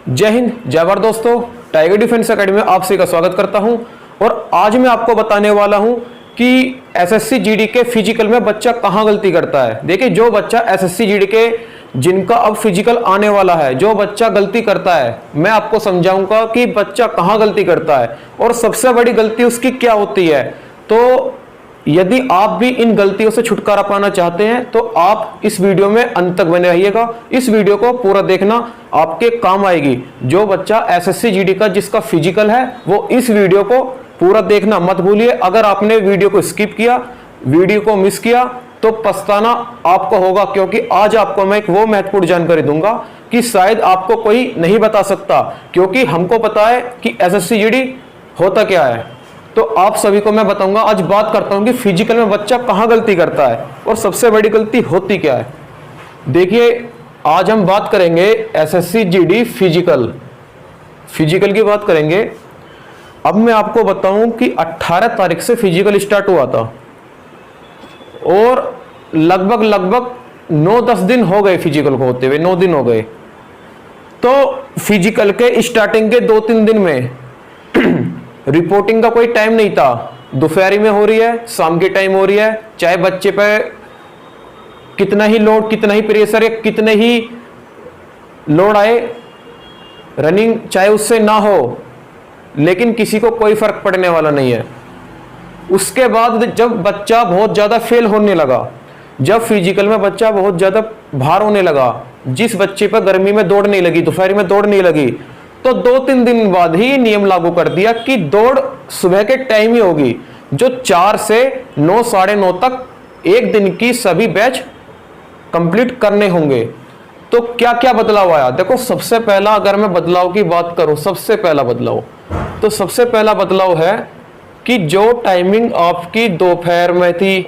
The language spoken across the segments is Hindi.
जय हिंद, जय भारत दोस्तों। टाइगर डिफेंस एकेडमी में आप सभी का स्वागत करता हूं और आज मैं आपको बताने वाला हूं कि एसएससी जीडी के फिजिकल में बच्चा कहां गलती करता है। देखिए, जो बच्चा एसएससी जीडी के जिनका अब फिजिकल आने वाला है, जो बच्चा गलती करता है, मैं आपको समझाऊंगा कि बच्चा कहां गलती करता है और सबसे बड़ी गलती उसकी क्या होती है। तो यदि आप भी इन गलतियों से छुटकारा पाना चाहते हैं तो आप इस वीडियो में अंत तक बने रहिएगा। इस वीडियो को पूरा देखना, आपके काम आएगी। जो बच्चा एसएससी जीडी का जिसका फिजिकल है वो इस वीडियो को पूरा देखना मत भूलिए। अगर आपने वीडियो को स्किप किया, वीडियो को मिस किया तो पछताना आपको होगा, क्योंकि आज आपको मैं एक वो महत्वपूर्ण जानकारी दूंगा कि शायद आपको कोई नहीं बता सकता, क्योंकि हमको पता है कि एसएससी जीडी होता क्या है। तो आप सभी को मैं बताऊंगा। आज बात करता हूं कि फिजिकल में बच्चा कहां गलती करता है और सबसे बड़ी गलती होती क्या है। देखिए, आज हम बात करेंगे एसएससी जीडी फिजिकल की बात करेंगे। अब मैं आपको बताऊं कि 18 तारीख से फिजिकल स्टार्ट हुआ था और लगभग 9-10 दिन हो गए फिजिकल को होते हुए, 9 दिन हो गए। तो फिजिकल के स्टार्टिंग के 2-3 दिन में रिपोर्टिंग का कोई टाइम नहीं था। दोपहरी में हो रही है, शाम के टाइम हो रही है, चाहे बच्चे पे कितना ही लोड, कितना ही प्रेशर या कितने ही लोड आए, रनिंग चाहे उससे ना हो, लेकिन किसी को कोई फर्क पड़ने वाला नहीं है। उसके बाद जब बच्चा बहुत ज्यादा फेल होने लगा, जब फिजिकल में बच्चा बहुत ज्यादा भार होने लगा, जिस बच्चे पर गर्मी में दौड़ नहीं लगी, दोपहर में दौड़ नहीं लगी, तो 2-3 दिन बाद ही नियम लागू कर दिया कि दौड़ सुबह के टाइम ही होगी, जो 4 से 9, साढ़े 9 तक एक दिन की सभी बैच कंप्लीट करने होंगे। तो क्या क्या बदलाव आया, देखो। सबसे पहला अगर मैं बदलाव की बात करूं, सबसे पहला बदलाव है कि जो टाइमिंग आपकी दोपहर में थी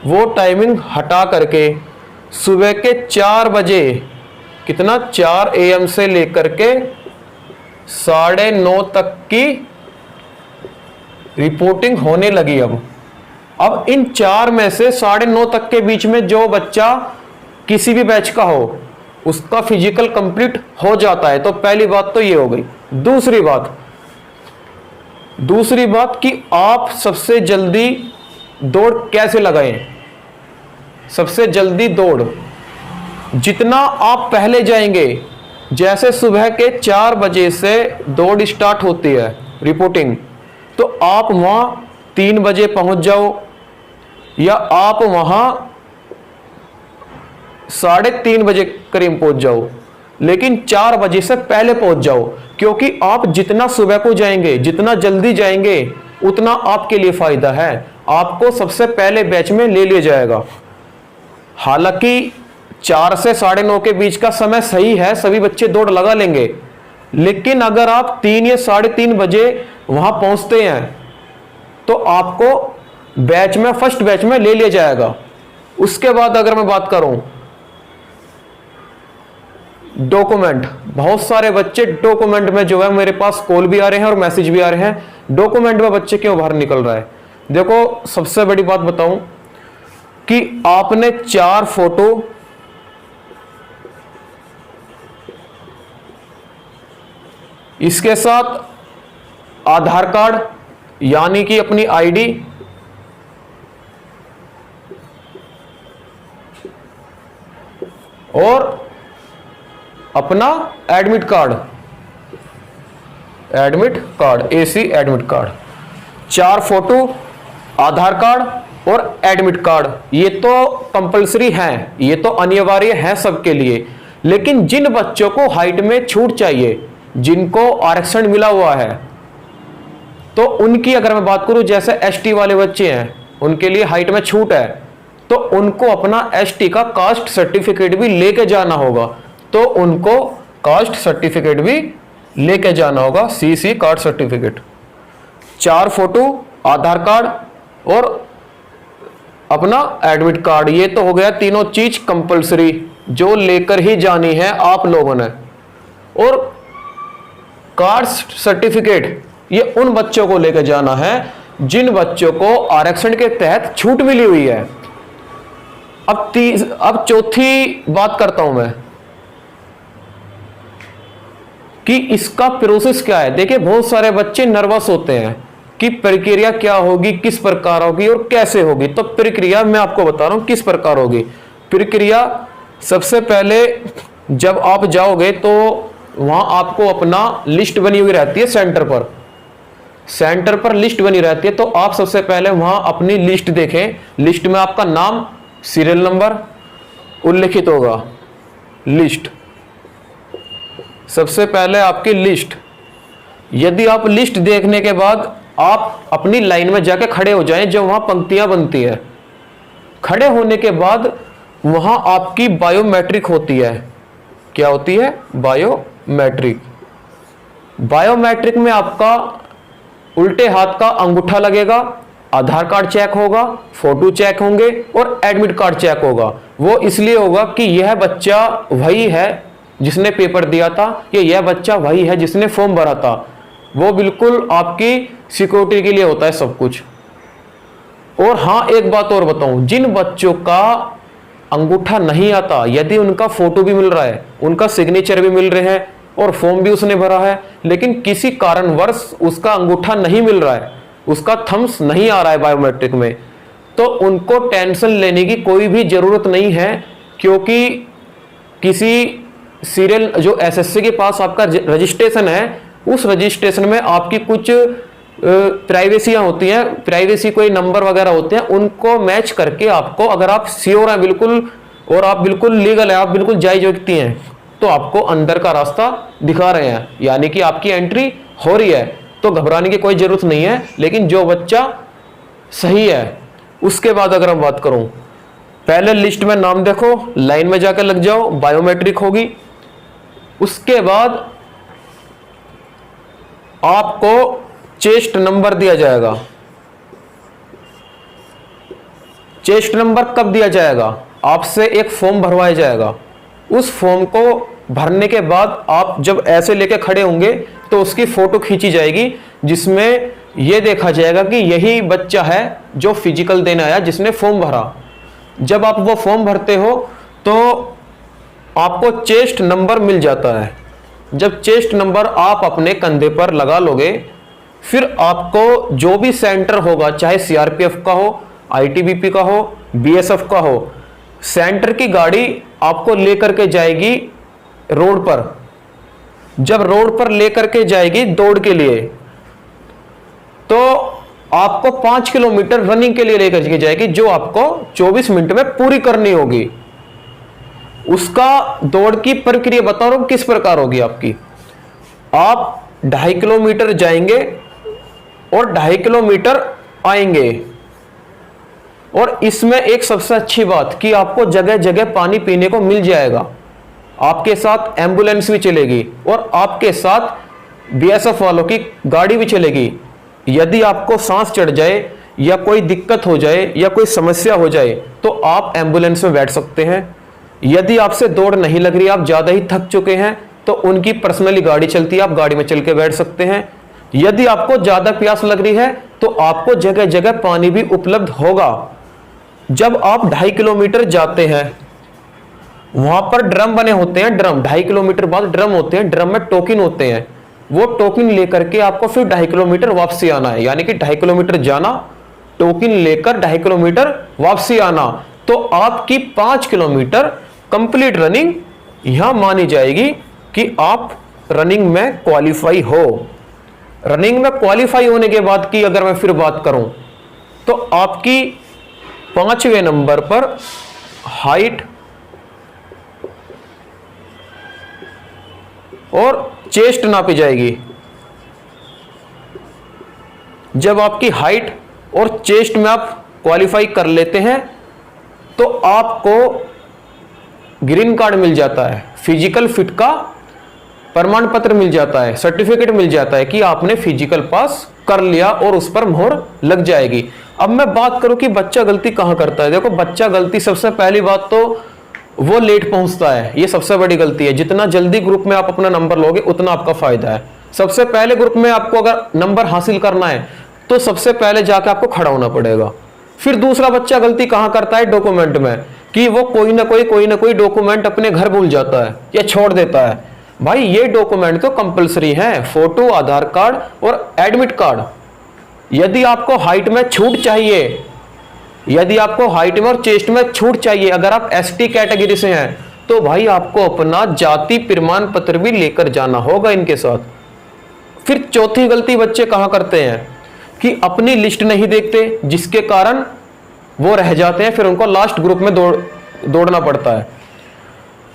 वो टाइमिंग हटा करके सुबह के 4 बजे, कितना, 4 AM से लेकर के 9:30 तक की रिपोर्टिंग होने लगी। अब इन 4 में से 9:30 तक के बीच में जो बच्चा किसी भी बैच का हो उसका फिजिकल कंप्लीट हो जाता है। तो पहली बात तो ये हो गई। दूसरी बात कि आप सबसे जल्दी दौड़ कैसे लगाएं। सबसे जल्दी दौड़ जितना आप पहले जाएंगे, जैसे सुबह के 4 बजे से दौड़ स्टार्ट होती है रिपोर्टिंग, तो आप वहां 3 बजे पहुंच जाओ या आप वहां 3:30 बजे करीब पहुंच जाओ, लेकिन 4 बजे से पहले पहुंच जाओ, क्योंकि आप जितना सुबह को जाएंगे, जितना जल्दी जाएंगे, उतना आपके लिए फायदा है। आपको सबसे पहले बैच में ले लिया जाएगा। हालांकि 4 से 9:30 के बीच का समय सही है, सभी बच्चे दौड़ लगा लेंगे, लेकिन अगर आप 3 या 3:30 बजे वहां पहुंचते हैं तो आपको बैच में, फर्स्ट बैच में ले लिया जाएगा। उसके बाद अगर मैं बात करूं डॉक्यूमेंट, बहुत सारे बच्चे डॉक्यूमेंट में जो है, मेरे पास कॉल भी आ रहे हैं और मैसेज भी आ रहे हैं, डॉक्यूमेंट में बच्चे क्यों बाहर निकल रहा है। देखो, सबसे बड़ी बात बताऊं कि आपने 4 फोटो इसके साथ आधार कार्ड यानी कि अपनी आईडी, और अपना admit card, AC admit card, 4 photo, Aadhaar card और एडमिट कार्ड। ये तो कंपलसरी हैं, ये तो अनिवार्य है सबके लिए। लेकिन जिन बच्चों को हाइट में छूट चाहिए, जिनको आरक्षण मिला हुआ है, तो उनकी अगर मैं बात करूं, जैसे एसटी वाले बच्चे हैं, उनके लिए हाइट में छूट है, तो उनको अपना एसटी का कास्ट सर्टिफिकेट भी लेके जाना होगा। CC card certificate, 4 photo, Aadhaar card और अपना एडमिट कार्ड। ये तो हो गया तीनों चीज कंपलसरी, जो लेकर ही जानी है आप लोगों ने। और कास्ट सर्टिफिकेट ये उन बच्चों को लेकर जाना है जिन बच्चों को आरक्षण के तहत छूट मिली हुई है। अब चौथी बात करता हूं मैं कि इसका प्रोसेस क्या है। देखिए बहुत सारे बच्चे नर्वस होते हैं कि प्रक्रिया क्या होगी, किस प्रकार होगी और कैसे होगी। तो प्रक्रिया मैं आपको बता रहा हूं किस प्रकार होगी। प्रक्रिया सबसे पहले जब आप जाओगे तो वहां आपको अपना लिस्ट बनी हुई रहती है, सेंटर पर लिस्ट बनी रहती है। तो आप सबसे पहले वहां अपनी लिस्ट देखें। लिस्ट में आपका नाम, सीरियल नंबर उल्लिखित होगा। लिस्ट, सबसे पहले आपकी लिस्ट। यदि आप लिस्ट देखने के बाद आप अपनी लाइन में जाके खड़े हो जाएं, जो वहां पंक्तियां बनती है, खड़े होने के बाद वहां आपकी बायोमेट्रिक होती है। क्या होती है? बायोमेट्रिक। बायोमेट्रिक में आपका उल्टे हाथ का अंगूठा लगेगा, आधार कार्ड चेक होगा, फोटो चेक होंगे और एडमिट कार्ड चेक होगा। वो इसलिए होगा कि यह बच्चा वही है जिसने पेपर दिया था, यह बच्चा वही है जिसने फॉर्म भरा था। वो बिल्कुल आपकी सिक्योरिटी के लिए होता है सब कुछ। और हाँ, एक बात और बताऊं, जिन बच्चों का अंगूठा नहीं आता, यदि उनका फोटो भी मिल रहा है, उनका सिग्नेचर भी मिल रहे हैं और फॉर्म भी उसने भरा है, लेकिन किसी कारणवश उसका अंगूठा नहीं मिल रहा है, उसका थंब्स नहीं आ रहा है बायोमेट्रिक में, तो उनको टेंशन लेने की कोई भी जरूरत नहीं है। क्योंकि किसी सीरियल जो एसएससी के पास आपका रजिस्ट्रेशन है, उस रजिस्ट्रेशन में आपकी कुछ प्राइवेसियां होती हैं, प्राइवेसी कोई नंबर वगैरह होते हैं, उनको मैच करके आपको, अगर आप श्योर हैं बिल्कुल और आप बिल्कुल लीगल है, आप बिल्कुल जायज व्यक्ति हैं, तो आपको अंदर का रास्ता दिखा रहे हैं, यानी कि आपकी एंट्री हो रही है। तो घबराने की कोई जरूरत नहीं है। लेकिन जो बच्चा सही है, उसके बाद अगर हम बात करूं, पहले लिस्ट में नाम देखो, लाइन में जाकर लग जाओ, बायोमेट्रिक होगी। उसके बाद आपको चेस्ट नंबर दिया जाएगा। चेस्ट नंबर कब दिया जाएगा? आपसे एक फॉर्म भरवाया जाएगा। उस फॉर्म को भरने के बाद आप जब ऐसे लेके खड़े होंगे तो उसकी फोटो खींची जाएगी, जिसमें यह देखा जाएगा कि यही बच्चा है जो फिजिकल देने आया, जिसने फॉर्म भरा। जब आप वो फॉर्म भरते हो तो आपको चेस्ट नंबर मिल जाता है। जब चेस्ट नंबर आप अपने कंधे पर लगा लोगे, फिर आपको जो भी सेंटर होगा, चाहे सीआरपीएफ का हो, आईटीबीपी का हो, बीएसएफ का हो, सेंटर की गाड़ी आपको लेकर के जाएगी रोड पर। जब रोड पर लेकर के जाएगी दौड़ के लिए, तो आपको 5 किलोमीटर रनिंग के लिए लेकर के जाएगी, जो आपको 24 मिनट में पूरी करनी होगी। उसका दौड़ की प्रक्रिया बता रहा हूं किस प्रकार होगी आपकी। आप 2.5 किलोमीटर जाएंगे और 2.5 किलोमीटर आएंगे। और इसमें एक सबसे अच्छी बात कि आपको जगह जगह पानी पीने को मिल जाएगा। आपके साथ एम्बुलेंस भी चलेगी और आपके साथ बीएसएफ वालों की गाड़ी भी चलेगी। यदि आपको सांस चढ़ जाए या कोई दिक्कत हो जाए या कोई समस्या हो जाए तो आप एम्बुलेंस में बैठ सकते हैं। यदि आपसे दौड़ नहीं लग रही, आप ज्यादा ही थक चुके हैं, तो उनकी पर्सनली गाड़ी चलती है, आप गाड़ी में चल के बैठ सकते हैं। यदि आपको ज्यादा प्यास लग रही है तो आपको जगह जगह पानी भी उपलब्ध होगा। जब आप 2.5 किलोमीटर जाते हैं, वहां पर ड्रम बने होते हैं, ड्रम 2.5 किलोमीटर बाद ड्रम होते हैं, ड्रम में टोकन होते हैं। वो टोकन लेकर के आपको फिर 2.5 किलोमीटर वापसी आना है, यानी कि 2.5 किलोमीटर जाना, टोकन लेकर 2.5 किलोमीटर वापसी आना। तो आपकी 5 किलोमीटर कंप्लीट रनिंग यहां मानी जाएगी कि आप रनिंग में क्वालिफाई हो। रनिंग में क्वालिफाई होने के बाद की अगर मैं फिर बात करूं तो आपकी 5वें नंबर पर हाइट और चेस्ट नापी जाएगी। जब आपकी हाइट और चेस्ट में आप क्वालिफाई कर लेते हैं तो आपको ग्रीन कार्ड मिल जाता है, फिजिकल फिट का प्रमाण पत्र मिल जाता है, सर्टिफिकेट मिल जाता है कि आपने फिजिकल पास कर लिया और उस पर मोहर लग जाएगी। अब मैं बात करूं कि बच्चा गलती कहां करता है। देखो, बच्चा गलती सबसे पहली बात तो वो लेट पहुंचता है, ये सबसे बड़ी गलती है। जितना जल्दी ग्रुप में आप अपना नंबर लोगे उतना आपका फायदा है। सबसे पहले ग्रुप में आपको अगर नंबर हासिल करना है तो सबसे पहले जाकर आपको खड़ा होना पड़ेगा। फिर दूसरा बच्चा गलती कहां करता है, डॉक्यूमेंट में, कि वो कोई ना कोई डॉक्यूमेंट अपने घर भूल जाता है या छोड़ देता है। भाई ये डॉक्यूमेंट तो कंपलसरी है, फोटो, आधार कार्ड और एडमिट कार्ड। यदि आपको हाइट में छूट चाहिए, यदि आपको हाइट में और चेस्ट में छूट चाहिए, अगर आप एसटी कैटेगरी से हैं, तो भाई आपको अपना जाति प्रमाण पत्र भी लेकर जाना होगा इनके साथ। फिर चौथी गलती बच्चे कहाँ करते हैं कि अपनी लिस्ट नहीं देखते, जिसके कारण वो रह जाते हैं, फिर उनको लास्ट ग्रुप में दौड़ना पड़ता है।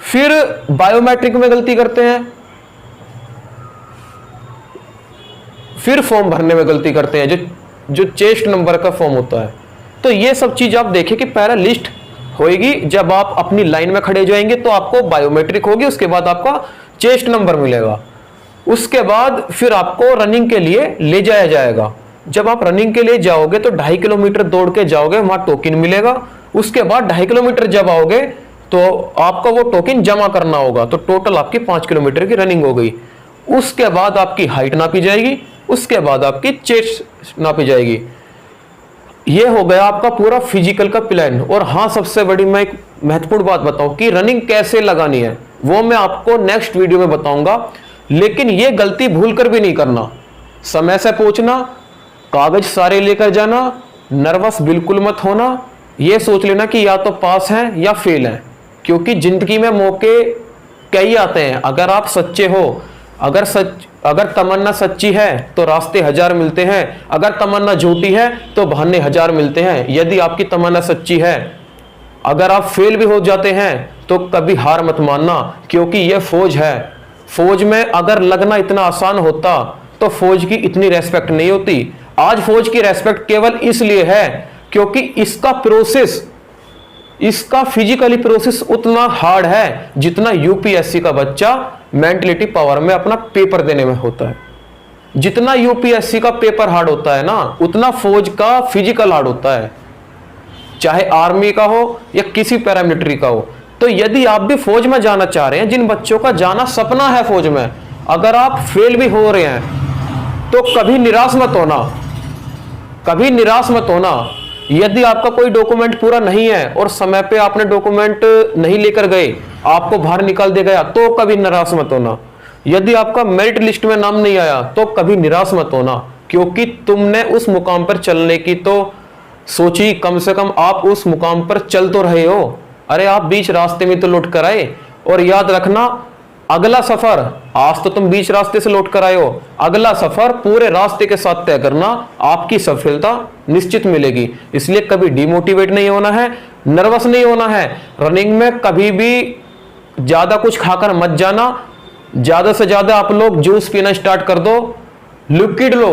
फिर बायोमेट्रिक में गलती करते हैं, फिर फॉर्म भरने में गलती करते हैं, जो चेस्ट नंबर का फॉर्म होता है। तो ये सब चीज आप देखें कि पहला लिस्ट होएगी, जब आप अपनी लाइन में खड़े जाएंगे तो आपको बायोमेट्रिक होगी, उसके बाद आपका चेस्ट नंबर मिलेगा, उसके बाद फिर आपको रनिंग के लिए ले जाया जाएगा। जब आप रनिंग के लिए जाओगे तो 2.5 किलोमीटर दौड़ के जाओगे, वहां टोकन मिलेगा, उसके बाद 2.5 किलोमीटर जब आओगे तो आपका वो टोकन जमा करना होगा, तो टोटल आपकी 5 किलोमीटर की रनिंग हो गई। उसके बाद आपकी हाइट नापी जाएगी, उसके बाद आपकी चेस्ट नापी जाएगी। ये हो गया आपका पूरा फिजिकल का प्लान। और हाँ, सबसे बड़ी मैं एक महत्वपूर्ण बात बताऊं कि रनिंग कैसे लगानी है, वो मैं आपको नेक्स्ट वीडियो में बताऊंगा। लेकिन ये गलती भूल कर भी नहीं करना, समय से पहुंचना, कागज सारे लेकर जाना, नर्वस बिल्कुल मत होना, ये सोच लेना कि या तो पास हैं या फेल हैं, क्योंकि जिंदगी में मौके कई आते हैं। अगर आप सच्चे हो, अगर तमन्ना सच्ची है तो रास्ते 1000 मिलते हैं, अगर तमन्ना झूठी है तो बहाने 1000 मिलते हैं। यदि आपकी तमन्ना सच्ची है, अगर आप फेल भी हो जाते हैं तो कभी हार मत मानना, क्योंकि यह फौज है। फौज में अगर लगना इतना आसान होता तो फौज की इतनी रेस्पेक्ट नहीं होती। आज फौज की रेस्पेक्ट केवल इसलिए है क्योंकि इसका फिजिकली प्रोसेस उतना हार्ड है जितना यूपीएससी का बच्चा मेंटलिटी पावर में अपना पेपर देने में होता है। जितना यूपीएससी का पेपर हार्ड होता है ना, उतना फौज का फिजिकल हार्ड होता है, चाहे आर्मी का हो या किसी पैरामिलिट्री का हो। तो यदि आप भी फौज में जाना चाह रहे हैं, जिन बच्चों का जाना सपना है फौज में, अगर आप फेल भी हो रहे हैं तो कभी निराश मत होना, कभी निराश मत होना। यदि आपका कोई डॉक्यूमेंट पूरा नहीं है और समय पे आपने डॉक्यूमेंट नहीं लेकर गए, आपको बाहर निकाल दिया गया, तो कभी निराश मत होना। यदि आपका मेरिट लिस्ट में नाम नहीं आया तो कभी निराश मत होना, क्योंकि तुमने उस मुकाम पर चलने की तो सोची, कम से कम आप उस मुकाम पर चल तो रहे हो। अरे आप बीच रास्ते में तो लौट कर आए। और याद रखना, अगला सफर, आज तो तुम बीच रास्ते से लौट कर आए हो, अगला सफर पूरे रास्ते के साथ तय करना, आपकी सफलता निश्चित मिलेगी। इसलिए कभी डिमोटिवेट नहीं होना है, नर्वस नहीं होना है। रनिंग में कभी भी ज्यादा कुछ खाकर मत जाना। ज्यादा से ज्यादा आप लोग जूस पीना स्टार्ट कर दो, लिक्विड लो,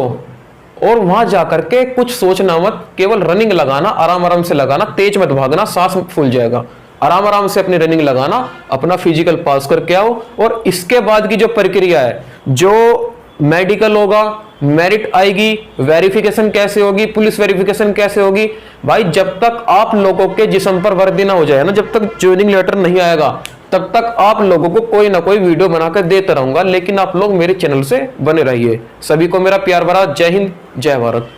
और वहां जाकर के कुछ सोचना मत, केवल रनिंग लगाना, आराम आराम से लगाना, तेज मत भागना, सांस फूल जाएगा। आराम आराम से अपनी रनिंग लगाना, अपना फिजिकल पास करके आओ। और इसके बाद की जो प्रक्रिया है, जो मेडिकल होगा, मेरिट आएगी, वेरिफिकेशन कैसे होगी, पुलिस वेरिफिकेशन कैसे होगी, भाई जब तक आप लोगों के जिस्म पर वर्दी ना हो जाए ना, जब तक ज्वाइनिंग लेटर नहीं आएगा, तब तक आप लोगों को कोई ना कोई वीडियो बनाकर देता रहूंगा। लेकिन आप लोग मेरे चैनल से बने रहिए। सभी को मेरा प्यार भरा जय हिंद, जय भारत।